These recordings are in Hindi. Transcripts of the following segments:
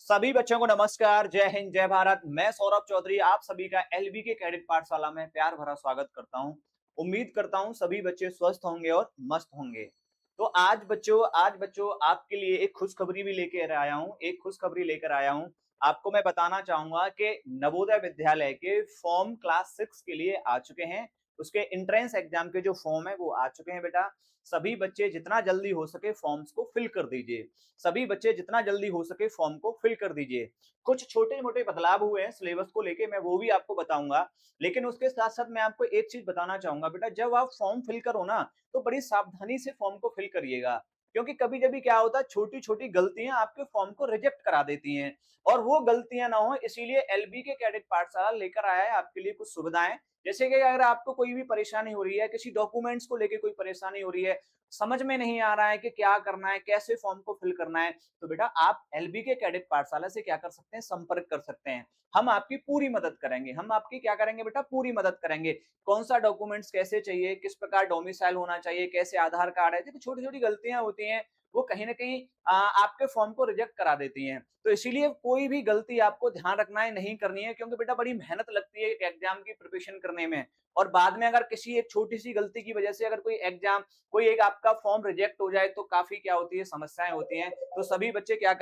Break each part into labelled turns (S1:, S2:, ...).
S1: सभी बच्चों को नमस्कार, जय हिंद, जय भारत। मैं सौरभ चौधरी आप सभी का एलबी के कैडेट पाठशाला में प्यार भरा स्वागत करता हूं। उम्मीद करता हूं सभी बच्चे स्वस्थ होंगे और मस्त होंगे। तो आज बच्चों आपके लिए एक खुशखबरी भी लेकर आया हूं। आपको मैं बताना चाहूंगा कि नवोदय विद्यालय के फॉर्म क्लास 6 के लिए आ चुके हैं। उसके एंट्रेंस एग्जाम के जो फॉर्म है वो आ चुके हैं बेटा। सभी बच्चे जितना जल्दी हो सके फॉर्म्स को फिल कर दीजिए। सभी बच्चे जितना जल्दी हो सके फॉर्म को फिल कर दीजिए। कुछ छोटे-मोटे बदलाव हुए हैं सिलेबस को लेके, मैं वो भी आपको बताऊँगा। लेकिन उसके साथ-साथ मैं आपको एक चीज़ बताना चाहूँगा बेटा, जब आप फॉर्म फिल करो ना, तो बड़ी सावधानी से फॉर्म को फिल करिएगा। क्योंकि कभी-कभी क्या होता है, छोटी-छोटी गलतियाँ आपके फॉर्म को रिजेक्ट करा देती हैं और वो गलतियाँ ना हो इसीलिए एलबी के कैडेट पाठशाला लेकर आया है आपके लिए कुछ सुविधाएँ। जैसे कि अगर आपको कोई भी परेशानी हो रही है, किसी डॉक्यूमेंट्स को लेके कोई परेशानी हो रही है, समझ में नहीं आ रहा है कि क्या करना है, कैसे फॉर्म को फिल करना है, तो बेटा आप एलबी के कैडेट पाठशाला से क्या कर सकते हैं, संपर्क कर सकते हैं। हम आपकी पूरी मदद करेंगे। हम आपकी क्या करेंगे बेटा, पूरी मदद करेंगे। कौन सा डॉक्यूमेंट्स कैसे चाहिए, किस प्रकार डोमिसाइल होना चाहिए, कैसे आधार कार्ड है, देखिए छोटी-छोटी गलतियां होती हैं, वो कहीं ना कहीं आपके फॉर्म को रिजेक्ट करा देती हैं। तो इसीलिए कोई भी गलती आपको ध्यान रखना है, नहीं करनी है, क्योंकि बेटा बड़ी मेहनत लगती है एक एग्जाम की प्रिपरेशन करने में। और बाद में अगर किसी एक छोटी सी गलती की वजह से अगर कोई एक आपका फॉर्म रिजेक्ट हो जाए तो काफी क्या होती है, समस्याएं होती हैं। तो सभी बच्चे क्या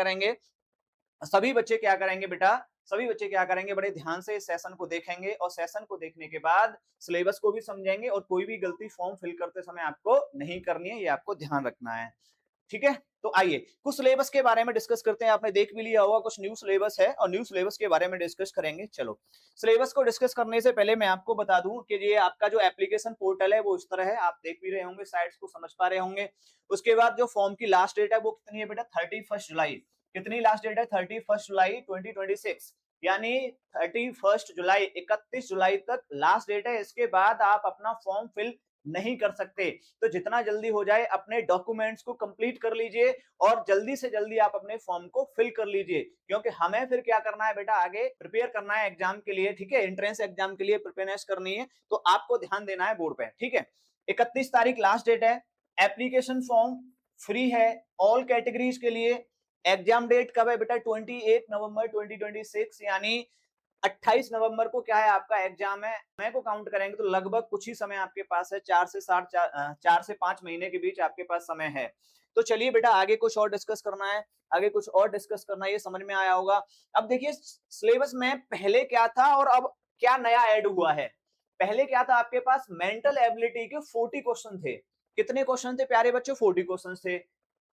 S1: करेंगे बेटा, सभी बच्चे क्या करेंगे, बड़े ध्यान से इस सेशन को देखेंगे और सेशन को देखने के बाद सिलेबस को भी समझेंगे और कोई भी गलती फॉर्म फिल करते समय आपको नहीं करनी है, ये आपको ध्यान रखना है। ठीक है, तो आइए कुछ सिलेबस के बारे में डिस्कस करते हैं। आपने देख भी लिया होगा कुछ न्यू सिलेबस है और न्यू सिलेबस के बारे में डिस्कस करेंगे। चलो, सिलेबस को डिस्कस करने से पहले मैं आपको बता दूं कि ये आपका जो एप्लीकेशन पोर्टल है वो इस तरह है, आप देख भी रहे होंगे, साइट्स को समझ पा रहे होंगे। उसके बाद जो फॉर्म की लास्ट डेट है वो कितनी है बेटा, 31 जुलाई। कितनी लास्ट डेट है, 31 जुलाई 2026, यानी 31 जुलाई, 31 जुलाई तक लास्ट डेट है। इसके बाद आप अपना फॉर्म फिल नहीं कर सकते। तो जितना जल्दी हो जाए अपने डॉक्यूमेंट्स को कंप्लीट कर लीजिए और जल्दी से जल्दी आप अपने फॉर्म को फिल कर लीजिए, क्योंकि हमें फिर क्या करना है बेटा, आगे प्रिपेयर करना है एग्जाम के लिए। ठीक है, एंट्रेंस एग्जाम के लिए प्रिपेयरनेस करनी है, तो आपको ध्यान देना है बोर्ड पे। ठीक है, 31 तारीख लास्ट डेट है। एप्लीकेशन फॉर्म फ्री है ऑल कैटेगरीज के लिए। एग्जाम डेट कब है बेटा, 28 नवंबर 2026, यानी 28 नवंबर को क्या है आपका एग्जाम है। समय को काउंट करेंगे तो लगभग कुछ ही समय आपके पास है, 4 से 5 महीने के बीच आपके पास समय है। तो चलिए बेटा आगे कुछ और डिस्कस करना है, ये समझ में आया होगा। अब देखिए सिलेबस में पहले क्या था और अब क्या नया ऐड हुआ है। पहले क्या था, आपके पास मेंटल एबिलिटी के 40 क्वेश्चन थे। कितने क्वेश्चन थे प्यारे बच्चों, 40 क्वेश्चन थे।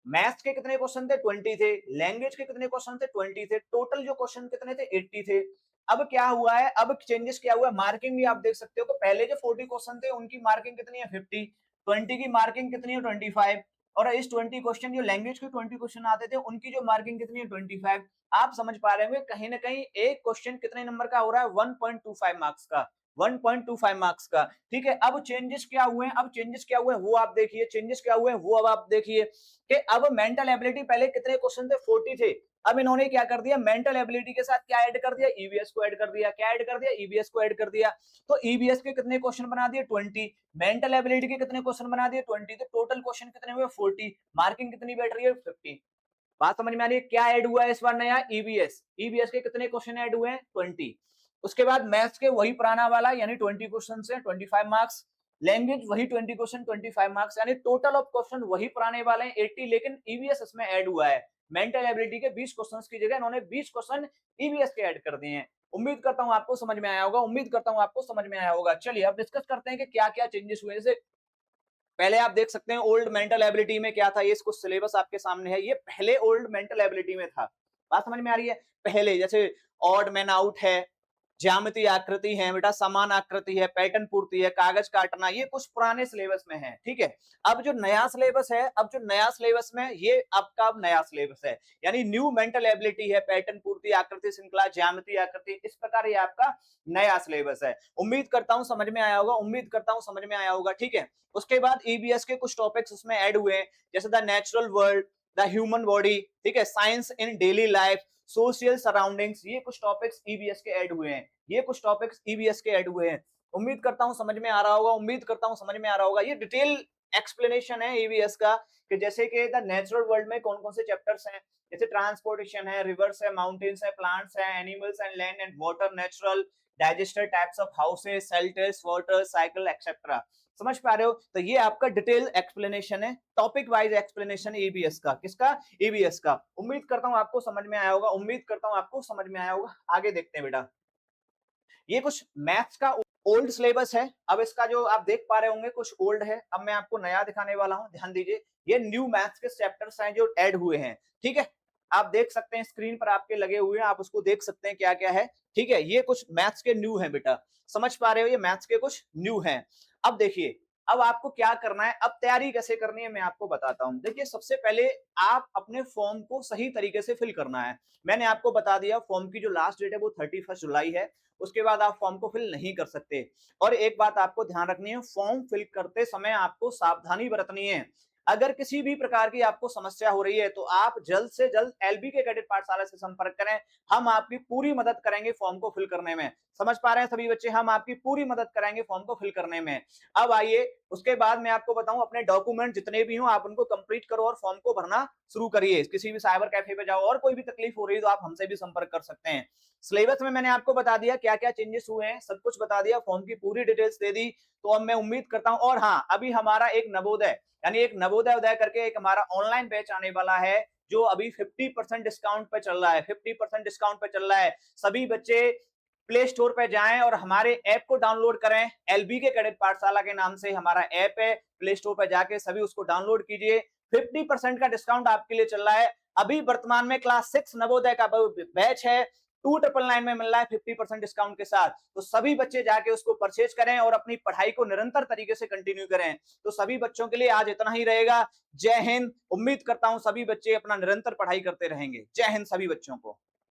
S1: मैथ्स के कितने क्वेश्चन थे, 20 थे। लैंग्वेज के कितने क्वेश्चन थे, 20 थे। टोटल जो क्वेश्चन कितने थे, 80 थे। अब क्या हुआ है, अब चेंजेस क्या हुआ है, मार्किंग भी आप देख सकते हो कि पहले जो 40 क्वेश्चन थे उनकी मार्किंग कितनी है, 50। 20 की मार्किंग कितनी है, 25। और इस 20 क्वेश्चन, जो लैंग्वेज के 20 क्वेश्चन आते थे उनकी जो मार्किंग कितनी है, 25। आप समझ पा रहे होंगे कहीं ना कहीं एक क्वेश्चन कितने नंबर का हो रहा है, 1.25 मार्क्स का। 1.25 मार्क्स का। ठीक है, अब चेंजेस क्या हुए हैं, वो आप देखिए, चेंजेस क्या हुए हैं वो अब आप देखिए कि अब मेंटल एबिलिटी, पहले कितने क्वेश्चन थे, 40 थे। अब इन्होंने क्या कर दिया, मेंटल एबिलिटी के साथ क्या ऐड कर दिया, ईवीएस को ऐड कर दिया। क्या ऐड कर दिया, ईवीएस को ऐड कर दिया। तो ईवीएस के कितने क्वेश्चन बना दिए, 20। मेंटल एबिलिटी के कितने क्वेश्चन बना दिए, 20। तो टोटल क्वेश्चन कितने हुए, 40। मार्किंग कितनी बैठ रही है, 50। बात समझ में आ रही है, क्या ऐड हुआ है इस बार नया, ईवीएस। ईवीएस के कितने क्वेश्चन ऐड हुए हैं, 20। उसके बाद मैथ्स के वही पुराना वाला, यानी 20 क्वेश्चन से 25 मार्क्स। लैंग्वेज वही 20 क्वेश्चन, 25 मार्क्स, यानी टोटल ऑफ क्वेश्चन वही पुराने वाले हैं 80, लेकिन ईवीएस इसमें ऐड हुआ है। मेंटल एबिलिटी के 20 क्वेश्चंस की जगह इन्होंने 20 क्वेश्चन ईवीएस के ऐड कर दिए हैं। उम्मीद करता हूं आपको समझ में आया होगा। चलिए अब डिस्कस करते हैं कि क्या क्या चेंजेस हुए। जैसे पहले आप देख सकते हैं ओल्ड मेंटल एबिलिटी में क्या था, ये इसको सिलेबस आपके सामने है, ये पहले ओल्ड मेंटल एबिलिटी में था। बात समझ में आ रही है, पहले जैसे ऑड मैन आउट है, ज्यामितीय आकृति है बेटा, समान आकृति है, पैटर्न पूर्ति है, कागज काटना, ये कुछ पुराने सिलेबस में है। ठीक है, अब जो नया सिलेबस में, ये आपका अब नया सिलेबस है, यानी न्यू मेंटल एबिलिटी है, पैटर्न पूर्ति, आकृति श्रृंखला, ज्यामितीय आकृति, इस प्रकार ये आपका नया सिलेबस है। उम्मीद करता हूं समझ में आया होगा। ठीक है, उसके बाद ईबीएस के कुछ टॉपिक्स उसमें ऐड हुए हैं, जैसे the natural world, the human body, ठीक है, साइंस इन डेली लाइफ, सोशल सराउंडिंग्स, ये कुछ टॉपिक्स ईबीएस के ऐड हुए हैं। उम्मीद करता हूं समझ में आ रहा होगा। ये डिटेल एक्सप्लेनेशन है ईवीएस का, कि जैसे कि द नेचुरल वर्ल्ड में कौन कौन से चैप्टर्स हैं, जैसे ट्रांसपोर्टेशन है, रिवर्स है, माउंटेन्स है, प्लांट्स है, animals and land and water, natural digester, types of houses, shelters, water cycle etcetera. समझ पा रहे हो? तो ये आपका डिटेल एक्सप्लेनेशन है, टॉपिक वाइज एक्सप्लेनेशन ईवीएस का। किसका? ईवीएस का। उम्मीद करता हूं आपको समझ में आया होगा, उम्मीद करता हूं आपको समझ में आया होगा। आगे देखते हैं बेटा, ये कुछ मैथ्स का ओल्ड सिलेबस है। अब इसका जो आप देख पा रहे होंगे कुछ ओल्ड है, अब मैं आपको नया दिखाने वाला हूं, ध्यान दीजिए। ये न्यू मैथ्स के चैप्टर्स हैं जो ऐड हुए हैं, ठीक है। आप देख सकते हैं स्क्रीन पर आपके लगे हुए हैं, आप उसको देख सकते हैं क्या क्या है, ठीक है। ये कुछ मैथ्स के न्यू है बेटा, समझ पा रहे हो, ये मैथ्स के कुछ न्यू हैं। अब देखिए, अब आपको क्या करना है, अब तैयारी कैसे करनी है मैं आपको बताता हूं। देखिए, सबसे पहले आप अपने फॉर्म को सही तरीके से फिल करना है। मैंने आपको बता दिया फॉर्म की जो लास्ट डेट है वो 31 जुलाई है, उसके बाद आप फॉर्म को फिल नहीं कर सकते। और एक बात आपको ध्यान रखनी है, फॉर्म फिल करते समय आपको सावधानी बरतनी है। अगर किसी भी प्रकार की आपको समस्या हो रही है तो आप जल्द से जल्द एलबी के कैडेट पाठशाला से संपर्क करें। हम आपकी पूरी मदद करेंगे फॉर्म को फिल करने में। समझ पा रहे हैं सभी बच्चे? हम आपकी पूरी मदद करेंगे फॉर्म को फिल करने में। अब आइए, उसके बाद मैं आपको बताऊं, अपने डॉक्यूमेंट जितने भी हों आप उनको कंप्लीट करो और फॉर्म को भरना शुरू करिए। किसी भी साइबर कैफे पे जाओ, और कोई भी तकलीफ हो रही है तो आप हमसे भी संपर्क कर सकते हैं। सिलेबस में मैंने आपको बता दिया क्या क्या चेंजेस हुए हैं, सब कुछ बता दिया, फॉर्म की पूरी डिटेल्स दे दी। तो अब मैं उम्मीद करता हूं, और हाँ, अभी हमारा एक नवोदय, यानी एक नवोदय उदय करके एक हमारा ऑनलाइन बैच आने वाला है, जो अभी 50% डिस्काउंट पे चल रहा है। 50% डिस्काउंट पे चल रहा है। सभी बच्चे प्ले स्टोर पे जाएं और हमारे ऐप को डाउनलोड करें। एलबी के कैडेट पाठशाला के नाम से हमारा ऐप है, प्ले स्टोर पे जाके सभी उसको डाउनलोड कीजिए। 50% का डिस्काउंट आपके लिए चल रहा है। अभी वर्तमान में क्लास 6 नवोदय का बैच है, 2999 में मिल रहा है 50% डिस्काउंट के साथ। तो सभी बच्चे जाके उसको परचेज करें और अपनी पढ़ाई को निरंतर तरीके से कंटिन्यू करें। तो सभी बच्चों के लिए आज इतना ही रहेगा। जय हिंद। उम्मीद करता हूं सभी बच्चे अपना निरंतर पढ़ाई करते रहेंगे। जय हिंद सभी बच्चों को।